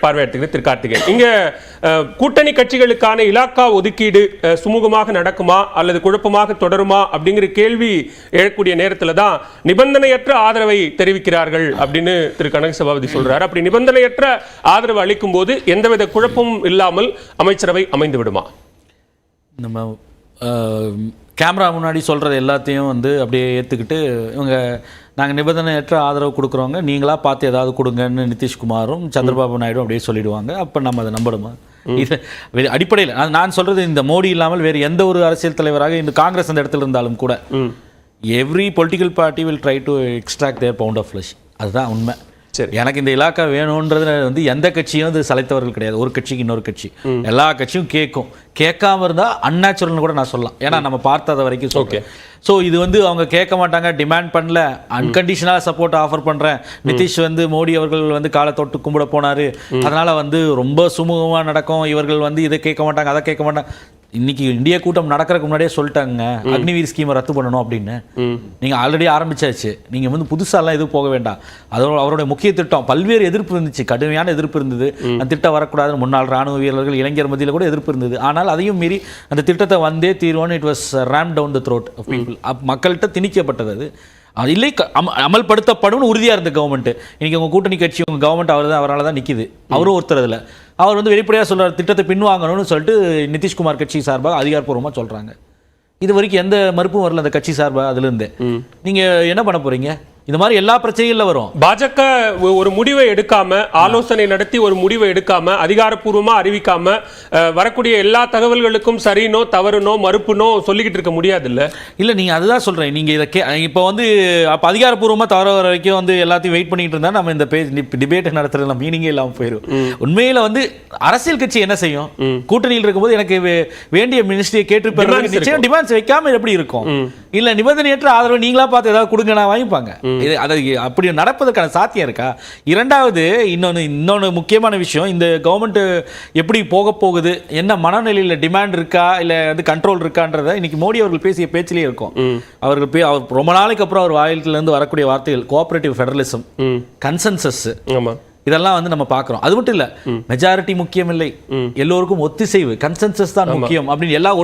பார்வையாற்றுகிற திரு கார்த்திகேயன், இங்க கூட்டணி கட்சிகளுக்கான இலாக்கா ஒதுக்கீடு சுமூகமாக நடக்குமா அல்லது குழப்பமாக தொடருமா அப்படிங்கிற கேள்வி எழக்கூடிய நேரத்தில் தான் நிபந்தனையற்ற ஆதரவை தெரிவிக்கிறார்கள் அப்படின்னு திரு கனக சபாபதி சொல்றாரு. அப்படி நிபந்தனையற்ற ஆதரவு அளிக்கும் போது எந்தவித குழப்பமும் இல்லாமல் அமைச்சரவை அமைந்து விடுமா? நம்ம கேமரா முன்னாடி சொல்கிறது எல்லாத்தையும் வந்து அப்படியே ஏற்றுக்கிட்டு இவங்க நாங்கள் நிபந்தனையற்ற ஆதரவு கொடுக்குறவங்க நீங்களாக பார்த்து ஏதாவது கொடுங்கன்னு நிதிஷ்குமாரும் சந்திரபாபு நாயுடும் அப்படியே சொல்லிடுவாங்க. அப்போ நம்ம அதை நம்பணுமா? இது அடிப்படையில் நான் சொல்கிறது, இந்த மோடி இல்லாமல் வேறு எந்த ஒரு அரசியல் தலைவராக இந்த காங்கிரஸ் அந்த இடத்துல இருந்தாலும் கூட every political party will try to extract their pound of flesh. அதுதான் உண்மை. சரி, எனக்கு இந்த இலாக்கா வேணுன்றது வந்து எந்த கட்சியும் அது சலைத்தவர்கள் கிடையாது. ஒரு கட்சிக்கு இன்னொரு கட்சி எல்லா கட்சியும் கேட்காம இருந்தால் அன்நேச்சுரல்னு கூட நான் சொல்லலாம். ஏன்னா நம்ம பார்த்தத வரைக்கும் ஓகே. ஸோ இது வந்து அவங்க கேட்க மாட்டாங்க, டிமாண்ட் பண்ணல, அன்கண்டிஷனலாக சப்போர்ட் ஆஃபர் பண்ணுறேன். நிதிஷ் வந்து மோடி அவர்கள் வந்து காலை தொட்டு கும்பிட போனார், அதனால் வந்து ரொம்ப சுமூகமாக நடக்கும், இவர்கள் வந்து இதை கேட்க மாட்டாங்க அதை கேட்க மாட்டாங்க. இன்னைக்கு இந்திய கூட்டம் நடக்கிறதுக்கு முன்னாடியே சொல்லிட்டாங்க அக்னிவீர் ஸ்கீமை ரத்து பண்ணணும் அப்படின்னு. நீங்கள் ஆல்ரெடி ஆரம்பிச்சாச்சு, நீங்கள் வந்து புதுசாலாம் எதுவும் போக வேண்டாம். அவருடைய முக்கிய திட்டம் பல்வேறு எதிர்ப்பு இருந்துச்சு, கடுமையான எதிர்ப்பு இருந்தது. அந்த திட்டம் வரக்கூடாதுன்னு முன்னாள் ராணுவ வீரர்கள் இளைஞர் மத்தியில் கூட எதிர்ப்பு இருந்தது. ஆனால் அதையும் மீறி அந்த திட்டத்தை வந்தே தீர்வோன்னு it was ram down the throat of people. மக்கள்கிட்ட திணிக்கப்பட்டது அது இல்லை, அமல்படுத்தப்படும் உறுதியாக இருந்த கவர்மெண்ட். இன்னைக்கு உங்கள் கூட்டணி கட்சி உங்கள் கவர்மெண்ட் அவரால் தான் நிற்கிது. அவரும் ஒருத்தர் இல்லை. அவர் வந்து வெளிப்படையாக சொல்கிறார் திட்டத்தை பின்வாங்கணும்னு சொல்லிட்டு நிதிஷ்குமார் கட்சி சார்பாக அதிகாரப்பூர்வமாக சொல்கிறாங்க. இது வரைக்கும் எந்த மறுப்பும் வரல அந்த கட்சி சார்பாக. அதுலேருந்து நீங்கள் என்ன பண்ண போகிறீங்க? இந்த மாதிரி எல்லா பிரச்சனைகளில் வரும். பாஜக ஒரு முடிவை எடுக்காம, ஆலோசனை நடத்தி ஒரு முடிவை எடுக்காம, அதிகாரப்பூர்வமா அறிவிக்காம வரக்கூடிய எல்லா தகவல்களுக்கும் சரினோ தவறுனோ மறுப்புனோ சொல்லிக்கிட்டு இருக்க முடியாது. இல்லை நீங்கள் அதுதான் சொல்கிறேன். நீங்கள் இதை இப்போ வந்து அப்போ அதிகாரப்பூர்வமாக தவற வர வரைக்கும் வந்து எல்லாத்தையும் வெயிட் பண்ணிட்டு இருந்தால் நம்ம இந்த டிபேட் நடத்துறதுல மீனிங்கே இல்லாமல் போயிடும். உண்மையில் வந்து அரசியல் கட்சி என்ன செய்யும்? கூட்டணியில் இருக்கும்போது எனக்கு வேண்டிய மினிஸ்ட்ரியை கேட்டு பெறுவது நிச்சயம் டிமாண்ட்ஸ் வைக்காம எப்படி இருக்கும்? இல்லை நிபந்தனையற்ற ஆதரவு நீங்களா பார்த்து ஏதாவது கொடுங்க நான் வாங்கிப்பாங்க. அது அப்படி நடப்பதற்கான சாத்தியம் இருக்கா? இரண்டாவது இன்னொன்று முக்கியமான விஷயம், இந்த கவர்மெண்ட் எப்படி போக போகுது, என்ன மனநிலையில் டிமாண்ட் இருக்கா இல்லை வந்து கண்ட்ரோல் இருக்கான்றத இன்னைக்கு மோடி அவர்கள் பேசிய பேச்சிலே இருக்கும். அவர் ரொம்ப நாளைக்கு அப்புறம் அவர் வாயிலிருந்து வரக்கூடிய வார்த்தைகள் கோஆபரேட்டிவ் ஃபெடரலிசம், கன்சென்சஸ், இதெல்லாம் வந்து நம்ம பார்க்குறோம். அது மட்டும் இல்லை, மெஜாரிட்டி முக்கியம் இல்லை, எல்லோருக்கும் ஒத்திசைவு கன்சென்சஸ் தான் முக்கியம் அப்படின்னு எல்லாம்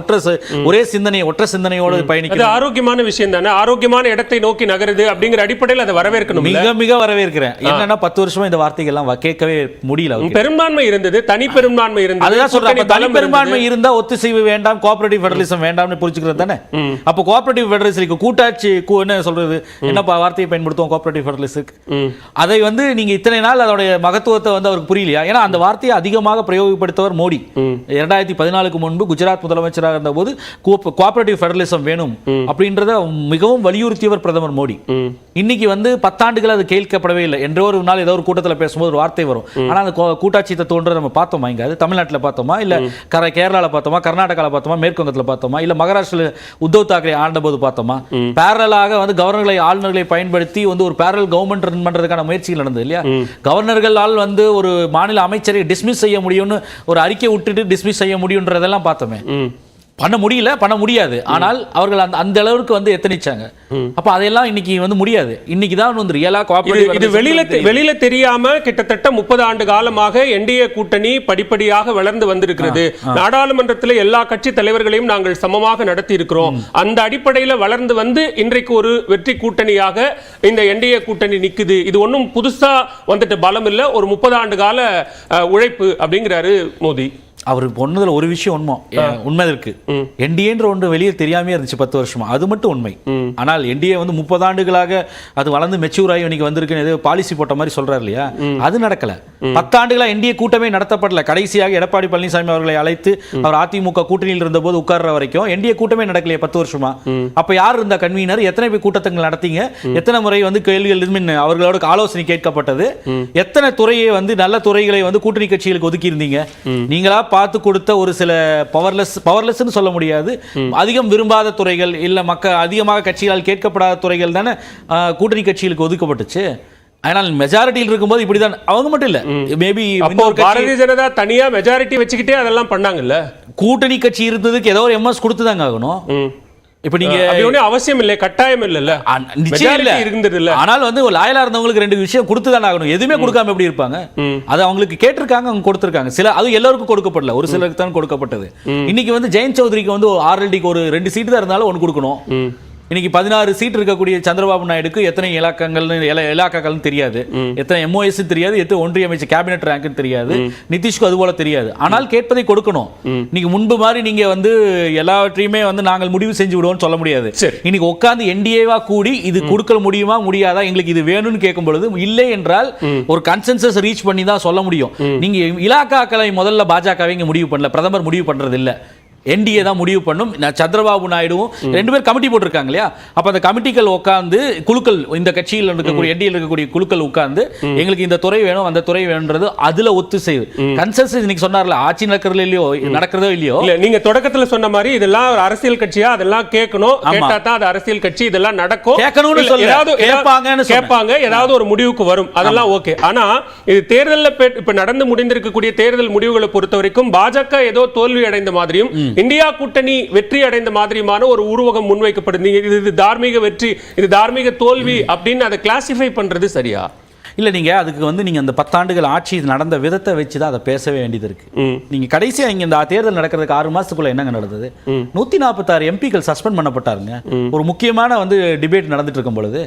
ஒரே சிந்தனையோடு பயணிக்கிறது ஆரோக்கியமான விஷயம் தானே. ஆரோக்கியமான இடத்தை நோக்கி நகருது அப்படிங்கிற அடிப்படையில் அதை வரவேற்கணும். மிக மிக வரவேற்கிறேன். என்னன்னா 10 வருஷமா இந்த வார்த்தைகள்லாம் கேட்கவே முடியல. பெரும்பான்மை இருந்தது, தனி பெரும்பான்மை இருந்தது. அதுதான் சொல்றேன், தனி பெரும்பான்மை இருந்தா ஒத்திசைவு வேண்டாம், கோஆபரேட்டிவ் ஃபெடரலிசம் வேண்டாம்னு புரிஞ்சுக்கிறது தானே. அப்போ கோஆபரேட்டிவ் ஃபெடரலிசம் கூட்டாட்சி என்ன சொல்றது, என்ன வார்த்தையை பயன்படுத்துவோம் கோஆபரேட்டிவ் ஃபெடரலிசம்? அதை வந்து நீங்க இத்தனை நாள் அதோட மகத்துவத்தை வந்து அவருக்கு புரியலையா? ஏன்னா அந்த வார்த்தையை அதிகமாக பிரயோகப்படுத்தவர் மோடி. 2014 முன்பு குஜராத் முதலமைச்சராக இருந்த போது கோஆபரேட்டிவ் ஃபெடரலிசம் வேணும் அப்படின்றத மிகவும் வலியுறுத்தியவர் பிரதமர் மோடி. இன்னைக்கு வந்து 10 ஆண்டுகள் அது கேட்கப்படவே இல்லை. என்றோ ஒரு நாள் ஏதோ ஒரு கூட்டத்தில் பேசும்போது ஒரு வார்த்தை வரும். ஆனால் அந்த கூட்டாட்சி தத்துவம் நம்ம பார்த்தோமா? இங்க அது தமிழ்நாட்டில் பார்த்தோமா, இல்ல கேரளாவில் பார்த்தோமா, கர்நாடகாவில் பார்த்தோமா, மேற்கு வங்கத்தில் பார்த்தோமா, இல்ல மகாராஷ்டிரா உத்தவ் தாக்கரே ஆண்ட போது பார்த்தோமா? பேரலாக வந்து கவர்னர்களை ஆளுநர்களை பயன்படுத்தி வந்து ஒரு பேரல் கவர்மெண்ட் ரன் பண்றதுக்கான முயற்சிகள் நடந்தது இல்லையா? கவர்னர்கள் வந்து ஒரு மாநில அமைச்சரை டிஸ்மிஸ் செய்ய முடியும்னு ஒரு அறிக்கை விட்டுட்டு டிஸ்மிஸ் செய்ய முடியும்ன்றதெல்லாம் பார்த்தோமே. பண்ண முடியல, பண்ண முடியாது. ஆனால் அவர்கள் அந்த அளவுக்கு வந்து எத்தனிச்சாங்க. அப்ப அதெல்லாம் இன்னைக்கு வந்து முடியாது. இன்னைக்கு தான் வந்து ரியலா கோஆபரேட்டிவ் இது வெளியில தெரியாம கிட்டத்தட்ட 30 ஆண்டு காலமாக என்டிஏ கூட்டணி படிப்படியாக வளர்ந்து வந்திருக்கிறது. நாடாளுமன்றத்தில் எல்லா கட்சி தலைவர்களையும் நாங்கள் சமமாக நடத்தி இருக்கிறோம். அந்த அடிப்படையில் வளர்ந்து வந்து இன்றைக்கு ஒரு வெற்றி கூட்டணியாக இந்த என்டிஏ கூட்டணி நிக்குது. இது ஒன்றும் புதுசா வந்துட்டு பலம் இல்ல, ஒரு 30 ஆண்டு கால உழைப்பு அப்படிங்கிறாரு மோடி. அவர் பொண்ணுல ஒரு விஷயம் உண்மை இருக்கு. என்டிஏன்ற ஒன்று வெளியே தெரியாமே இருந்துச்சு 10 வருஷமா, அது மட்டும் உண்மை. ஆனால் என்டிஏ வந்து 30 ஆண்டுகளாக அது வளர்ந்து மெச்சூர் ஆகி இன்னைக்கு வந்திருக்கு பாலிசி போட்ட மாதிரி சொல்றாரு இல்லையா? அது நடக்கல. 10 ஆண்டுகளா என்டிஏ கூட்டமே நடத்தப்படல. கடைசியாக எடப்பாடி பழனிசாமி அவர்களை அழைத்து அவர் அதிமுக கூட்டணியில் இருந்த போது உட்கார்ற வரைக்கும் என்டிஏ கூட்டமே நடக்கலையே 10 வருஷமா. அப்ப யார் இருந்த கன்வீனர்? எத்தனை பேர் கூட்டங்கள் நடத்தீங்க? எத்தனை முறை வந்து கேள்விகள் அவர்களோட ஆலோசனை கேட்கப்பட்டது? எத்தனை துறையை வந்து நல்ல துறைகளை வந்து கூட்டணி கட்சிகளுக்கு ஒதுக்கி இருந்தீங்க? நீங்களா பார்த்து கொடுத்த ஒரு சில பவர்லெஸ்ன்னு சொல்ல முடியாது, அதிகம் விரும்பாத துறைகள் இல்ல அதிகமாக கட்சிகளால் கேட்கப்படாத துறைகள் தானே கூட்டணி கட்சிகளுக்கு ஒதுக்கப்பட்டுச்சு. ஆனால் மெஜாரிட்டியில் இருக்கும்போது இப்படிதான். அவங்க மட்டும் இல்ல, மேபி பாரதிய ஜனதா தனியா மெஜாரிட்டி வச்சுக்கிட்டே அதெல்லாம் பண்ணாங்கல்ல. கூட்டணி கட்சி இருந்ததுக்கு ஏதோ ஒரு எம்எஸ் கொடுத்துதாங்க ஆகணும். இப்ப நீங்க அப்படி ஒண்ணு அவசியம் இல்லை, கட்டாயம் இல்ல, நிச்சயம் இல்ல இருந்தது இல்ல. ஆனால் வந்து லாயலா இருந்தவங்களுக்கு 2 விஷயம் கொடுத்துதான் ஆகணும். எதுவுமே கொடுக்காம எப்படி இருப்பாங்க? அது அவங்களுக்கு கேட்டிருக்காங்க, அவங்க கொடுத்திருக்காங்க. சில அது எல்லாருக்கும் கொடுக்கப்படல, ஒரு சிலருக்கு தான் கொடுக்கப்பட்டது. இன்னைக்கு வந்து ஜெயந்த் சௌத்ரிக்கு வந்து ஆர்எல்டிக்கு ஒரு 2 சீட்டு தான் இருந்தாலும் 1 கொடுக்கணும். இன்னைக்கு 16 சீட் இருக்கக்கூடிய சந்திரபாபு நாயுடுக்கு எத்தனை இலாக்காக்கள்னு தெரியாது, எத்தனை MOS தெரியாது, எத்தனை ஒன்றிய அமைச்சர் கேபினெட் ரேங்க்னு தெரியாது, நிதிஷ்க்கு அது போல தெரியாது. ஆனால் கேட்பதை கொடுக்கணும். நீங்க முன்பு மாதிரி நீங்க வந்து எல்லாவற்றையுமே வந்து நாங்கள் முடிவு செஞ்சு விடுவோம்னு சொல்ல முடியாது. இன்னைக்கு உட்கார்ந்து என்டிஏவா கூடி இது கொடுக்க முடியுமா முடியாதா, எங்களுக்கு இது வேணும்னு கேட்கும் பொழுது இல்லை என்றால் ஒரு கன்சென்சஸ் ரீச் பண்ணி தான் சொல்ல முடியும். நீங்க இலாக்காக்களை முதல்ல பாஜகவை இங்க முடிவு பண்ணல, பிரதமர் முடிவு பண்றது இல்ல, என்டிஏ தான் முடிவு பண்ணும். சந்திரபாபு நாயுடுவும் 2 பேர் கமிட்டி போட்டிருக்காங்க இல்லையா, அப்ப அந்த கமிட்டிகள் உட்கார்ந்து குழுக்கள், இந்த கட்சியில் இருக்கக்கூடிய என்டிஏ இருக்கக்கூடிய குழுக்கள் உட்கார்ந்து எங்களுக்கு இந்த துறை வேணும் அந்த துறை வேணும்ன்றது அதுல ஒத்து செய்யுது. கன்சென்சஸ் இன்னைக்கு சொன்னார்ல, ஆட்சி நடக்கிறதோ இல்லையோ இல்ல, நீங்க தொடக்கத்துல சொன்ன மாதிரி இதெல்லாம் ஒரு அரசியல் கட்சியா, அதெல்லாம் கேட்கணும், கேட்டா தான் அது அரசியல் கட்சி, இதெல்லாம் நடக்கும், கேட்கணும்னு கேட்பாங்க, ஏதாவது ஒரு முடிவுக்கு வரும், அதெல்லாம் ஓகே. ஆனா இது தேர்தல்ல இப்ப நடந்து முடிந்திருக்கக்கூடிய தேர்தல் முடிவுகளை பொறுத்த வரைக்கும் பாஜக ஏதோ தோல்வி அடைந்த மாதிரியும் இந்தியா கூட்டணி வெற்றி அடைந்த மாதிரியான ஒரு உருவகம் முன்வைக்கப்படுது. இது தார்மீக வெற்றி, இது தார்மீக தோல்வி அப்படின்னு அதை கிளாசிஃபை பண்றது சரியா? இல்ல, நீங்க அதுக்கு வந்து நீங்க அந்த 10 ஆண்டுகள் ஆட்சி நடந்த விதத்தை வச்சு தான் அதை பேசவே வேண்டியது இருக்கு. நீங்க கடைசியா இங்க இந்த தேர்தல் நடக்கிறதுக்கு 6 மாசத்துக்குள்ள என்னங்க நடந்தது? 146 எம்பிக்கள் சஸ்பெண்ட் பண்ணப்பட்டாருங்க. ஒரு முக்கியமான வந்து டிபேட் நடந்துட்டு இருக்கும் பொழுது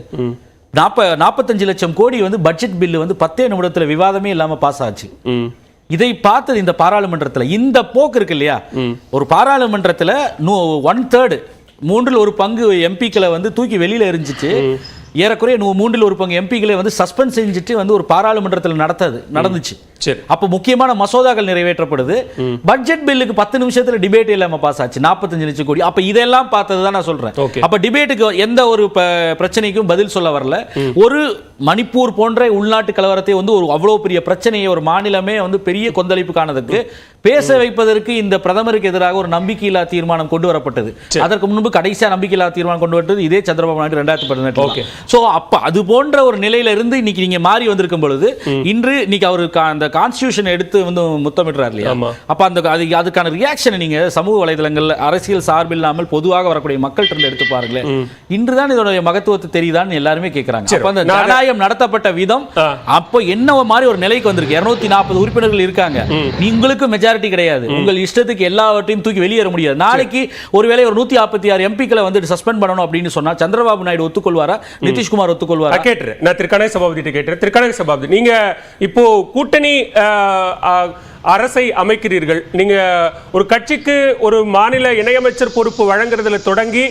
45 லட்சம் கோடி வந்து பட்ஜெட் பில்லு வந்து 10 நிமிடத்துல விவாதமே இல்லாம பாஸ் ஆச்சு. இதை பார்த்தது இந்த பாராளுமன்றத்தில் இந்த போக்கு இருக்கு இல்லையா, ஒரு பாராளுமன்றத்தில் 1/3 3 1 பங்கு எம்பிக்களை வந்து தூக்கி வெளியில எரிஞ்சிச்சு, ஏறக்குறைய 3 1 பங்கு எம்பிக்களை வந்து சஸ்பெண்ட் செஞ்சுட்டு வந்து ஒரு பாராளுமன்றத்தில் நடந்துச்சு. அப்ப முக்கியமான மசோதாக்கள் நிறைவேற்றப்படுது, பட்ஜெட் பில்லுக்கு 10 நிமிஷத்துல டிபேட் இல்லாம பாஸ் ஆச்சு, 45 லட்சம் கோடி. அப்ப இதெல்லாம் பார்த்தது தான் நான் சொல்றேன். அப்ப டிபேட்டுக்கு எந்த ஒரு பிரச்சனைக்கும் பதில் சொல்ல வரல. ஒரு மணிப்பூர் போன்ற உள்நாட்டு கலவரத்தை வந்து ஒரு அவ்வளவு பெரிய பிரச்சனையை ஒரு மாநிலமே வந்து பெரிய கொந்தளிப்பு காணதுக்கு பேச வைப்பதற்கு இந்த பிரதமருக்கு எதிராக ஒரு நம்பிக்கையில்லா தீர்மானம் கொண்டு வரப்பட்டது. அதற்கு முன்பு கடைசியா நம்பிக்கையில்லா தீர்மானம் கொண்டு வரப்பட்டது இதே சந்திரபாபு நாயுடு 2018. சோ அப்ப அது போன்ற ஒரு நிலையில இருந்து இன்னைக்கு நீங்க மாறி வந்திருக்கும் பொழுது இன்று இன்னைக்கு அவருக்கு அந்த கான்ஸ்டிடியூஷன் எடுத்து வந்து முத்தமிடுறாரு இல்லையா, அப்ப அந்த அதுக்கான ரியாக்ஷனை நீங்க சமூக வலைதளங்கள்ல அரசியல் சார்பில்லாமல் பொதுவாக வரக்கூடிய மக்கள் இருந்து எடுத்து பாருங்களேன். இன்றுதான் இதோட மகத்துவத்தை தெரியுதான்னு எல்லாருமே கேட்கிறாங்க. அப்ப அந்த ஜனநாயகம் நடத்தப்பட்ட விதம் அப்ப என்ன மாதிரி ஒரு நிலைக்கு வந்திருக்கு. 240 உறுப்பினர்கள் இருக்காங்க, உங்களுக்கு மெஜாரிட்டி கிடையாது, உங்கள் இஷ்டத்துக்கு எல்லாவற்றையும் தூக்கி வெளியேற முடியாது. நாளைக்கு ஒருவேளை ஒரு 156 எம்பிக்களை வந்து சஸ்பெண்ட் பண்ணணும் அப்படின்னு சொன்னா சந்திரபாபு நாயுடு ஒத்துக்கொள்வாரா, நிதிஷ்குமார் ஒத்துக்கொள்வாரா? கேட்டுறேன், நான் திருக்கணை சபாபதி கேட்டுறேன். திருக்கணை சபாபதி, நீங்க இப்போ கூட்டணி அரசை அமைக்கிறீர்கள், நீங்க ஒரு கட்சிக்கு ஒரு மாநில இணையமைச்சர் பொறுப்பு வழங்குறதுல தொடங்கி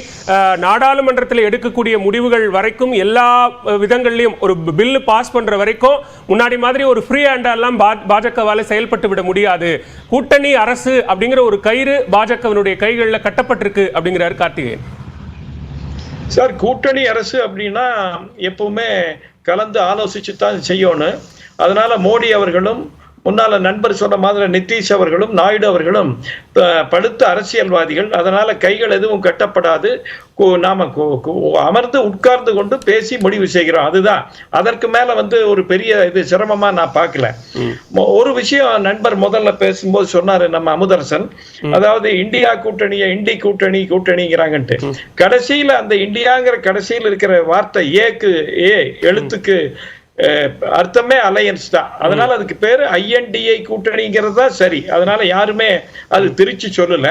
நாடாளுமன்றத்தில் எடுக்கக்கூடிய முடிவுகள் வரைக்கும் எல்லா விதங்கள்லயும் ஒரு பில் பாஸ் பண்ற வரைக்கும் முன்னாடி மாதிரி ஒரு ஃப்ரீ ஹேண்டா எல்லாம் பாஜகவால செயல்பட்டு விட முடியாது. கூட்டணி அரசு அப்படிங்கிற ஒரு கயிறு பாஜகவினுடைய கைகளில் கட்டப்பட்டிருக்கு அப்படிங்கிறாரு கார்த்திகேயன். சார், கூட்டணி அரசு அப்படின்னா எப்பவுமே கலந்து ஆலோசிச்சு தான் செய்யணும். அதனால மோடி அவர்களும் முன்னால நண்பர் சொன்ன மாதிரி நிதிஷ் அவர்களும் நாயுடு அவர்களும் படுத்த அரசியல்வாதிகள். அதனால கைகள் எதுவும் கட்டப்படாது, நாம அமர்ந்து உட்கார்ந்து கொண்டு பேசி முடிவு செய்கிறோம். அதுதான், அதற்கு மேல வந்து ஒரு பெரிய இது சிரமமா நான் பார்க்கல. ஒரு விஷயம் நண்பர் முதல்ல பேசும்போது சொன்னாரு நம்ம அமுதரசன், அதாவது இந்தியா கூட்டணியை இண்டி கூட்டணிங்கிறாங்கன்ட்டு. கடைசியில அந்த இந்தியாங்கிற கடைசியில் இருக்கிற வார்த்தை ஏ எழுத்துக்கு அர்த்தமே அலையன்ஸ் தான். அதனால அதுக்கு பேரு INDA கூட்டணிங்கிறது தான் சரி. அதனால யாருமே அது திருச்சி சொல்லல.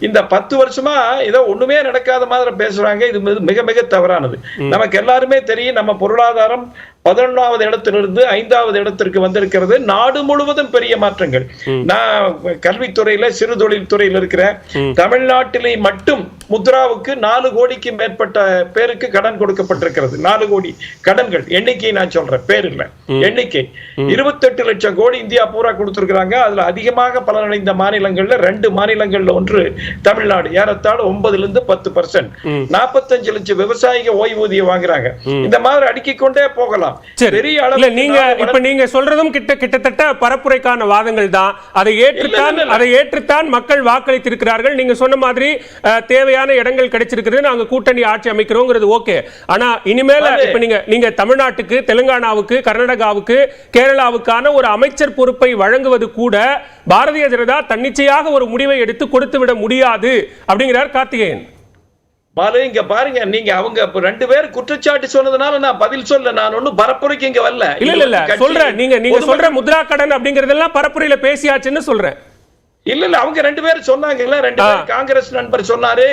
இந்த 10 வருஷமா ஏதோ ஒண்ணுமே நடக்காத மாதிரி பேசுறாங்க. இது மிக மிக தவறானது. நமக்கு எல்லாருமே தெரியும், நம்ம பொருளாதாரம் 11வது இடத்திலிருந்து 5வது இடத்திற்கு வந்திருக்கிறது. நாடு முழுவதும் பெரிய மாற்றங்கள். நான் கல்வித்துறையில சிறு தொழில் துறையில் இருக்கிறேன். தமிழ்நாட்டிலே மட்டும் முத்ராவுக்கு 4 கோடிக்கு மேற்பட்ட பேருக்கு கடன் கொடுக்கப்பட்டிருக்கிறது. 4 கோடி கடன்கள், எண்ணிக்கை நான் சொல்றேன், பேர் இல்ல, எண்ணிக்கை. 28 லட்சம் கோடி இந்தியா பூரா கொடுத்திருக்கிறாங்க. அதுல அதிகமாக பலனடைந்த மாநிலங்கள்ல 2 மாநிலங்கள்ல ஒன்று தமிழ்நாடு, ஏறத்தாழ 9% 45 லட்சம் விவசாயிக ஓய்வூதியம் வாங்குறாங்க. இந்த மாதிரி அடுக்கிக் கொண்டே போகலாம். நீங்க சொல்றதும் கிட்டத்தட்ட பரப்புரைக்கான வாதங்கள் தான். அதை ஏற்றுத்தான் மக்கள் வாக்களித்திருக்கிறார்கள். நீங்க சொன்ன மாதிரி தேவையான இடங்கள் கிடைச்சிருக்கிறது, நாங்க கூட்டணி ஆட்சி அமைக்கிறோங்கிறது ஓகே. ஆனா இனிமேல இப்ப நீங்க தமிழ்நாட்டுக்கு, தெலுங்கானாவுக்கு, கர்நாடகாவுக்கு, கேரளாவுக்கான ஒரு அமைச்சர் பொறுப்பை வழங்குவது கூட பாரதிய ஜனதா தன்னிச்சையாக ஒரு முடிவை எடுத்து கொடுத்து விட முடியாது அப்படிங்கிறார் கார்த்திகேயன். பாலு இங்க பாருங்க, நீங்க அவங்க ரெண்டு பேரும் குற்றச்சாட்டு சொன்னதுனால நான் பதில் சொல்ல, நான் ஒண்ணும் பரப்புரைக்கு இங்க வரல. இல்ல சொல்றேன், நீங்க சொல்ற முத்ரா கடன் அப்படிங்கறதெல்லாம் பரப்புரையில பேசியாச்சுன்னு சொல்றேன். இல்ல அவங்க ரெண்டு பேரும் சொன்னாங்கல்ல, ரெண்டு பேரும் காங்கிரஸ் நண்பர் சொன்னாரு,